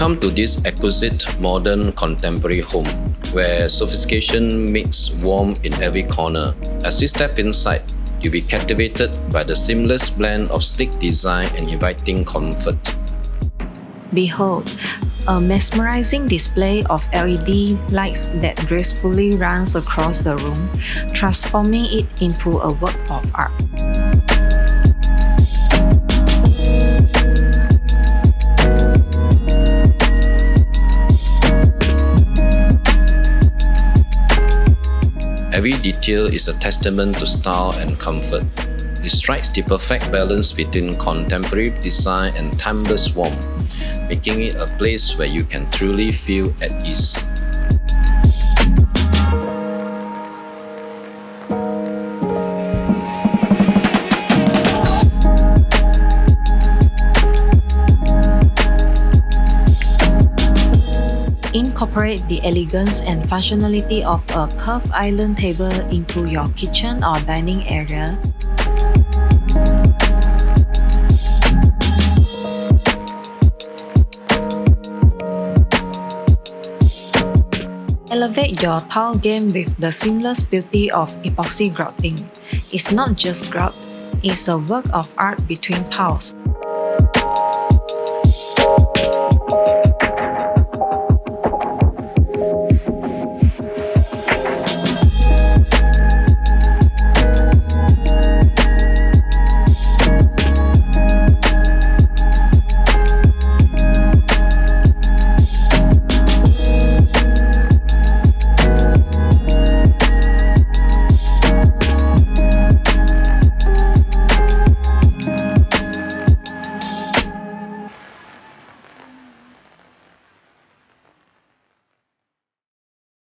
Welcome to this exquisite, modern, contemporary home, where sophistication meets warmth in every corner. As you step inside, you'll be captivated by the seamless blend of sleek design and inviting comfort. Behold, a mesmerizing display of LED lights that gracefully runs across the room, transforming it into a work of art. Every detail is a testament to style and comfort. It strikes the perfect balance between contemporary design and timeless warmth, making it a place where you can truly feel at ease. Incorporate the elegance and functionality of a curved island table into your kitchen or dining area. Elevate your tile game with the seamless beauty of epoxy grouting. It's not just grout, it's a work of art between tiles.